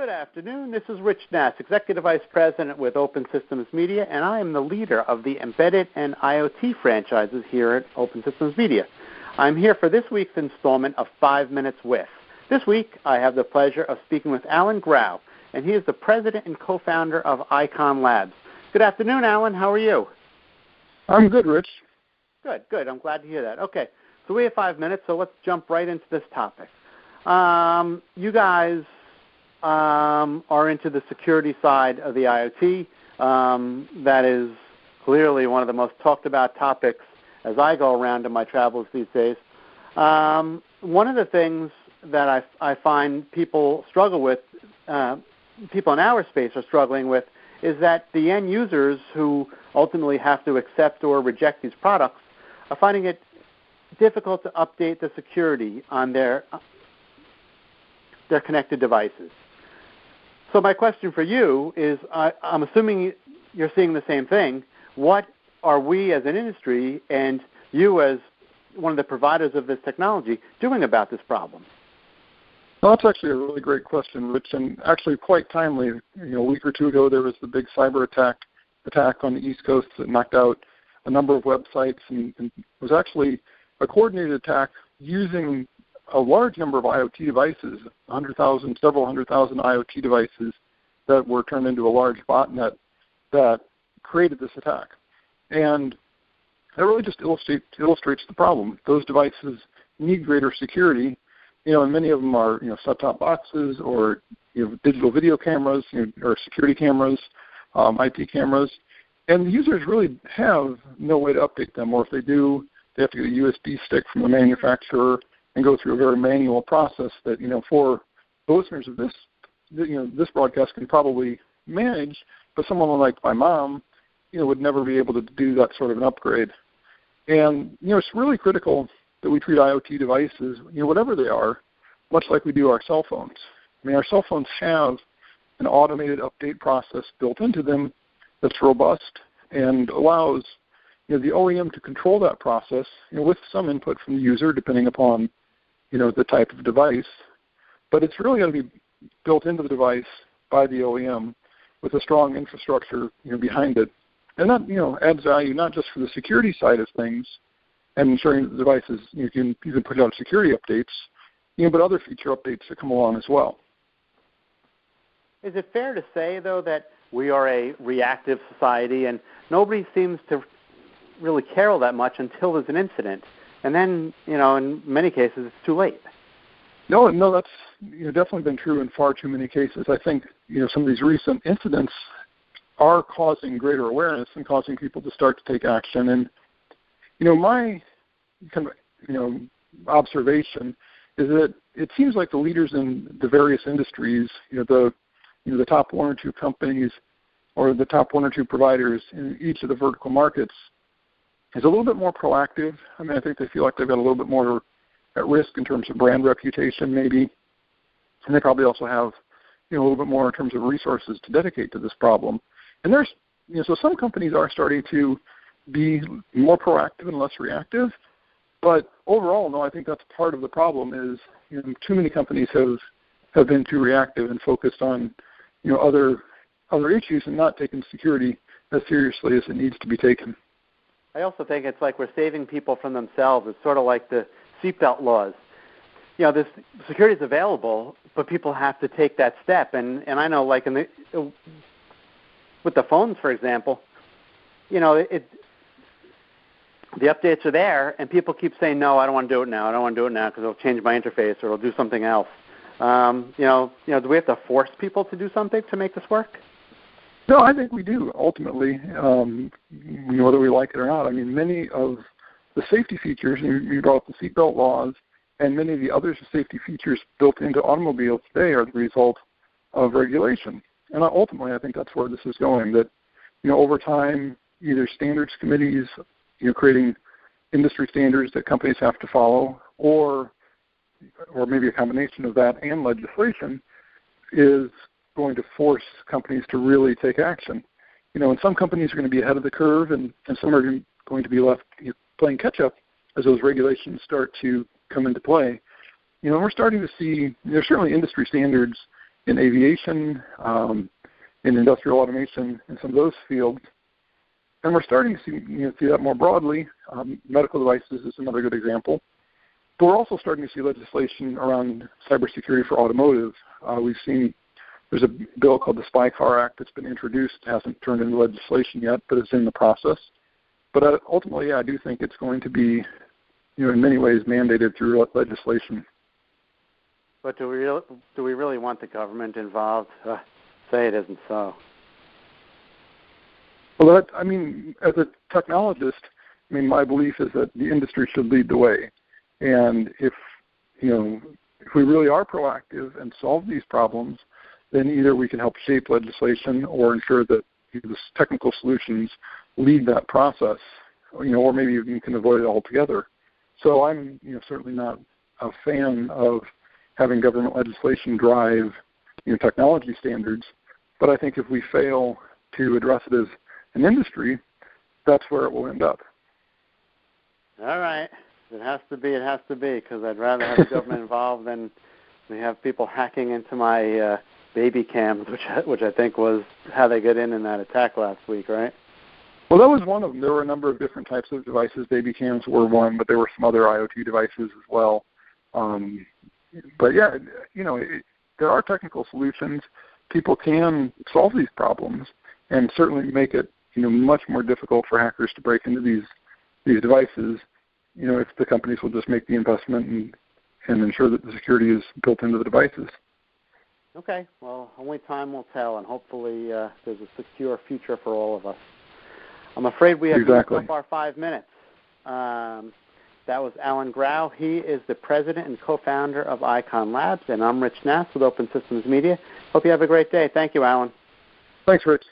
Good afternoon. This is Rich Nass, Executive Vice President with Open Systems Media, and I am the leader of the Embedded and IoT franchises here at Open Systems Media. I'm here for this week's installment of 5 Minutes With. This week, I have the pleasure of speaking with Alan Grau, and he is the president and co-founder of Icon Labs. Good afternoon, Alan. How are you? I'm good, Rich. Good. I'm glad to hear that. Okay, so we have 5 minutes, so let's jump right into this topic. You guys are into the security side of the IoT. That is clearly one of the most talked about topics as I go around in my travels these days. One of the things that I find people struggle with, people in our space are struggling with, is that the end users who ultimately have to accept or reject these products are finding it difficult to update the security on their connected devices. So my question for you is, I'm assuming you're seeing the same thing. What are we as an industry and you as one of the providers of this technology doing about this problem? Well, that's actually a really great question, Rich, and actually quite timely. A week or two ago, there was the big cyber attack on the East Coast that knocked out a number of websites, and was actually a coordinated attack using a large number of IoT devices, several hundred thousand IoT devices that were turned into a large botnet that created this attack. And that really just illustrates the problem. Those devices need greater security, and many of them are, set-top boxes or, digital video cameras, or security cameras, IP cameras. And the users really have no way to update them, or if they do, they have to get a USB stick from the manufacturer and go through a very manual process that, for the listeners of this, this broadcast can probably manage, but someone like my mom, would never be able to do that sort of an upgrade. And, it's really critical that we treat IoT devices, whatever they are, much like we do our cell phones. Our cell phones have an automated update process built into them that's robust and allows the OEM to control that process, with some input from the user, depending upon, the type of device. But it's really going to be built into the device by the OEM with a strong infrastructure, behind it. And that, adds value not just for the security side of things and ensuring that the devices, you can put out security updates, but other feature updates that come along as well. Is it fair to say, though, that we are a reactive society and nobody seems to really care all that much until there's an incident? And then, in many cases, it's too late. No, that's definitely been true in far too many cases. I think, some of these recent incidents are causing greater awareness and causing people to start to take action. And, my kind of, observation is that it seems like the leaders in the various industries, the top one or two companies or the top one or two providers in each of the vertical markets is a little bit more proactive. I think they feel like they've got a little bit more at risk in terms of brand reputation maybe. And they probably also have, a little bit more in terms of resources to dedicate to this problem. And there's, so some companies are starting to be more proactive and less reactive. But overall, no, I think that's part of the problem is, too many companies have been too reactive and focused on, other issues and not taking security as seriously as it needs to be taken. I also think it's like we're saving people from themselves. It's sort of like the seatbelt laws. This security is available, but people have to take that step. And I know, like with the phones, for example, the updates are there, and people keep saying, no, I don't want to do it now. I don't want to do it now because it'll change my interface or it'll do something else. Do we have to force people to do something to make this work? No, I think we do, ultimately, whether we like it or not. Many of the safety features, you brought up the seatbelt laws, and many of the other safety features built into automobiles today are the result of regulation. And ultimately, I think that's where this is going, that, over time, either standards committees, creating industry standards that companies have to follow, or maybe a combination of that and legislation, is going to force companies to really take action. And some companies are going to be ahead of the curve, and some are going to be left playing catch-up as those regulations start to come into play. We're starting to see, there's certainly industry standards, in aviation, in industrial automation, in some of those fields. And we're starting to see that more broadly. Medical devices is another good example. But we're also starting to see legislation around cybersecurity for automotive. We've seen there's a bill called the Spy Car Act that's been introduced. It hasn't turned into legislation yet, but it's in the process. But ultimately, I do think it's going to be, in many ways mandated through legislation. But do we really want the government involved? Say it isn't so. Well, as a technologist, my belief is that the industry should lead the way. And if we really are proactive and solve these problems, then either we can help shape legislation or ensure that the technical solutions lead that process, or maybe you can avoid it altogether. So I'm certainly not a fan of having government legislation drive technology standards, but I think if we fail to address it as an industry, that's where it will end up. All right. It has to be, because I'd rather have the government involved than we have people hacking into my baby cams, which I think was how they got in that attack last week, right? Well, that was one of them. There were a number of different types of devices. Baby cams were one, but there were some other IoT devices as well. But yeah, there are technical solutions. People can solve these problems and certainly make it much more difficult for hackers to break into these devices. If the companies will just make the investment and ensure that the security is built into the devices. Okay. Well, only time will tell, and hopefully there's a secure future for all of us. I'm afraid we have used up our 5 minutes. That was Alan Grau. He is the president and co-founder of Icon Labs, and I'm Rich Nass with Open Systems Media. Hope you have a great day. Thank you, Alan. Thanks, Rich.